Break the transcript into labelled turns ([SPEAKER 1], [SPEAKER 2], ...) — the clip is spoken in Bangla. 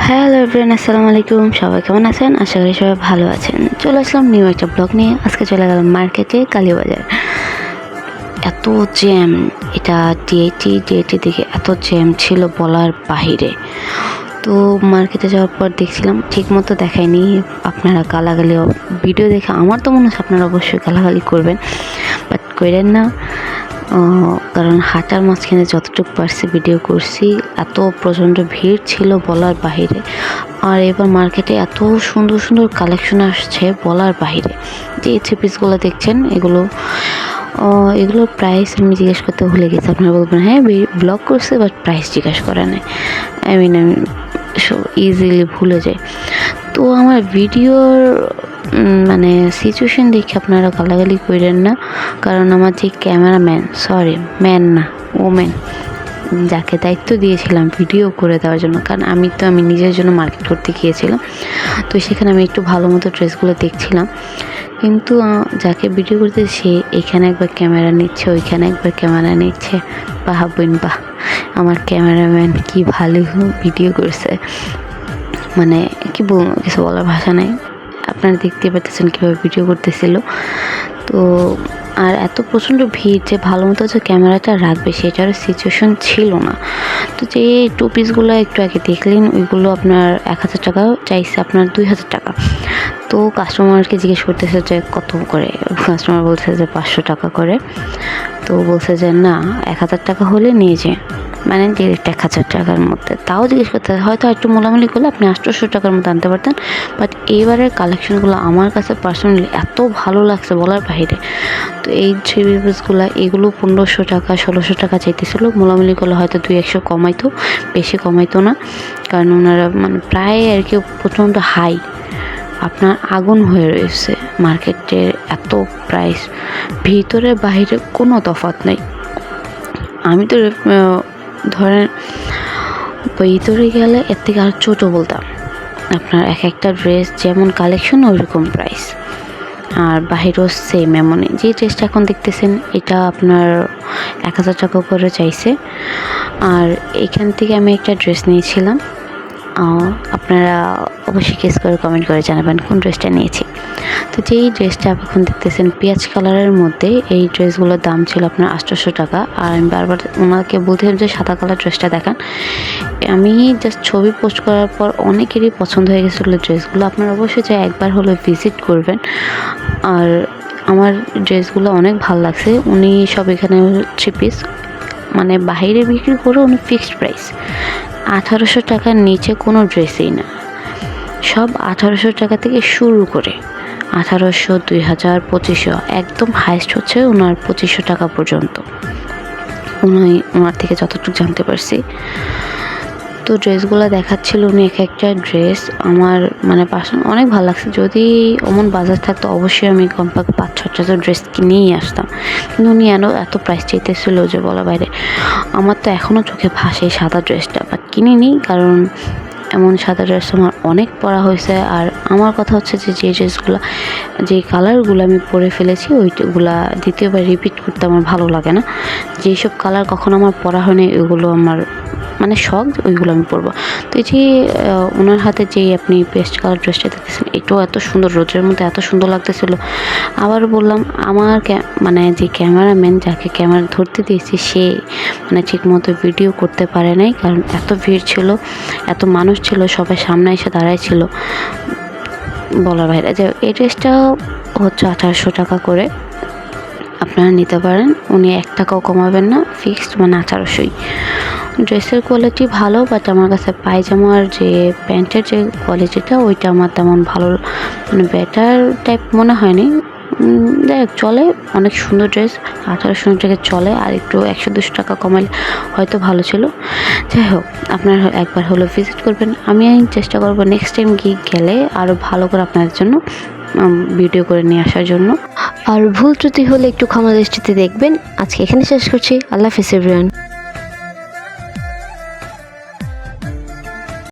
[SPEAKER 1] হ্যালো এভরিওয়ান, আসসালামু আলাইকুম। সবাই কেমন আছেন? আশা করি সবাই ভালো আছেন। চলে আসলাম নিউ একটা ব্লগ নিয়ে। আজকে চলে গেলাম মার্কেটে, কালীবাজার। এত জ্যাম, এটা ডিএটি দেখে এত জ্যাম ছিল বলার বাহিরে। তো মার্কেটে যাওয়ার পর দেখছিলাম ঠিক মতো দেখায়নি। আপনারা গালাগালি ভিডিও দেখে আমার তো মনে হচ্ছে আপনারা অবশ্যই গালাগালি করবেন, বাট করেন না। কারণ হাঁটার মাঝখানে যতটুকু পারছি ভিডিও করছি। এত প্রচণ্ড ভিড় ছিল বলার বাহিরে। আর এবার মার্কেটে এত সুন্দর সুন্দর কালেকশন আসছে বলার বাহিরে। যে এই থ্রি পিসগুলো দেখছেন, এগুলোর প্রাইস আমি জিজ্ঞেস করতে ভুলে গেছি। আপনারা বলবেন হ্যাঁ ব্লগ করছে, বাট প্রাইস জিজ্ঞেস করে নাই। আমি ইজিলি ভুলে যাই। তো আমার ভিডিওর সিচুয়েশন দেখে আপনারা গালাগালি করেন না। কারণ আমার যে ম্যান না, ওমেন, যাকে দায়িত্ব দিয়েছিলাম ভিডিও করে দেওয়ার জন্য, কারণ আমি নিজের জন্য মার্কেট করতে গিয়েছিলাম। তো সেখানে আমি একটু ভালো মতো ড্রেসগুলো দেখছিলাম, কিন্তু যাকে ভিডিও করতে সে এখানে একবার ক্যামেরা নিচ্ছে, ওইখানে একবার ক্যামেরা নিচ্ছে। বাহ বাহ, আমার ক্যামেরাম্যান কি ভালো ভিডিও করছে, কি বলবো, কিছু বলার ভাষা নাই। আপনারা দেখতে পাচ্ছেন কীভাবে ভিডিও করতেছিল। তো আর এত প্রচণ্ড ভিড় যে ভালো মতো যে ক্যামেরাটা রাখবে সেটারও সিচুয়েশন ছিল না। তো যে টু পিসগুলো একটু আগে দেখলেন, ওইগুলো আপনার 1000 টাকা চাইছে, আপনার 2000 টাকা। তো কাস্টমারকে জিজ্ঞেস করতেছে যে কত করে। কাস্টমার বলছে যে 500 টাকা করে। তো বলছে যে না, 1000 টাকা হলে নিয়ে যে ডিরেক্ট 1000 টাকার মধ্যে। তাও জিজ্ঞেস করতে হয়তো একটু মোলামুলি করলে আপনি 800 টাকার মধ্যে আনতে পারতেন। বাট এইবারের কালেকশনগুলো আমার কাছে পার্সোনালি এত ভালো লাগছে বলার বাইরে। তো এই থ্রি পিসগুলো এগুলো 1500 টাকা 1600 টাকা চাইতেছিল। মোলামুলি করলে হয়তো 200 কমাইতো, বেশি কমাইতো না। কারণ ওনারা প্রায় আর কি প্রচণ্ড হাই, আপনার আগুন হয়ে রয়েছে মার্কেটের এত প্রাইস। ভিতরে বাইরে কোনো তফাৎ নেই। আমি তো ধরেন ভিতরে গেলে এর থেকে আর ছোটো বলতাম। আপনার এক একটা ড্রেস যেমন কালেকশন ওইরকম প্রাইস, আর বাহিরেও সেম এমনই। যে ড্রেসটা এখন দেখতেছেন এটা আপনার 1000 টাকা করে চাইছে। আর এখান থেকে আমি একটা ড্রেস নিয়েছিলাম। আপনারা অবশ্যই গেস করে কমেন্ট করে জানাবেন কোন ড্রেসটা নিয়েছি। তো যেই ড্রেসটা এখন দেখতেছেন পেঁয়াজ কালারের মধ্যে, এই ড্রেসগুলোর দাম ছিল আপনার 800 টাকা। আর আমি বারবার ওনাকে বলছিলাম যে সাদা কালার ড্রেসটা দেখান। আমি জাস্ট ছবি পোস্ট করার পর অনেকেরই পছন্দ হয়ে গেছিলো ড্রেসগুলো। আপনারা অবশ্যই চাই একবার হলে ভিজিট করবেন। আর আমার ড্রেসগুলো অনেক ভালো লাগছে। উনি সব এখানে থ্রি পিস বাইরে বিক্রি করে উনি ফিক্সড প্রাইস 1800 টাকার নিচে কোনো ড্রেসই না। সব 1800 টাকা থেকে শুরু করে 1800, 2000, 2500, একদম হাইস্ট হচ্ছে ওনার 2500 টাকা পর্যন্ত। ওনার থেকে যতটুকু জানতে পারছি। তো ড্রেসগুলো দেখাচ্ছিল উনি এক একটা ড্রেস আমার পার্সোনাল অনেক ভালো লাগছে। যদি অমন বাজার থাকতো অবশ্যই আমি কমপক্ষে 5-6টা ড্রেস কিনেই আসতাম, কিন্তু উনি এত প্রাইস চাইতেছিল যে বলা বাইরে। আমার তো এখনও চোখে ভাসে সাদা ড্রেসটা, বাট কিনিনি, কারণ এমন সাদা ড্রেস আমার অনেক পরা হয়েছে। আর আমার কথা হচ্ছে যে ড্রেসগুলো, যে কালারগুলো আমি পরে ফেলেছি ওইগুলা দ্বিতীয়বার রিপিট করতে আমার ভালো লাগে না। যেই সব কালার কখনো আমার পরা হয়নি ওইগুলো আমার শখ, ওইগুলো আমি পরবো। তো এই যে ওনার হাতে যেই আপনি পেস্ট কালার ড্রেসটা দেখতেছেন, এটাও এত সুন্দর, রোদের মধ্যে এত সুন্দর লাগতেছিল। আবার বললাম আমার যে ক্যামেরাম্যান, যাকে ক্যামেরা ধরতে দিয়েছি, সে ঠিক মতো ভিডিও করতে পারে নাই, কারণ এত ভিড় ছিল, এত মানুষ ছিল, সবাই সামনে এসে দাঁড়াই ছিল বলার বাইরে। যে এই ড্রেসটা হচ্ছে 1800 টাকা করে, আপনারা নিতে পারেন। উনি 1 টাকাও কমাবেন না, ফিক্সড 1800ই। ড্রেসের কোয়ালিটি ভালো, বাট আমার কাছে পায়জামার যে প্যান্টের যে কোয়ালিটিটা ওইটা আমার তেমন ভালো বেটার টাইপ মনে হয়নি। দেখ চলে, অনেক সুন্দর ড্রেস, 1800 টাকা চলে। আর একটু 100-200 টাকা কমালে হয়তো ভালো ছিল। যাই হোক, আপনারা একবার হলো ভিজিট করবেন। আমি চেষ্টা করবো নেক্সট টাইম গেলে আরও ভালো করে আপনাদের জন্য ভিডিও করে নিয়ে আসার জন্য। আর ভুল ত্রুটি হলে একটু ক্ষমা দৃষ্টিতে দেখবেন। আজকে এখানে শেষ করছি। আল্লাহ হাফেজ এভরিওয়ান।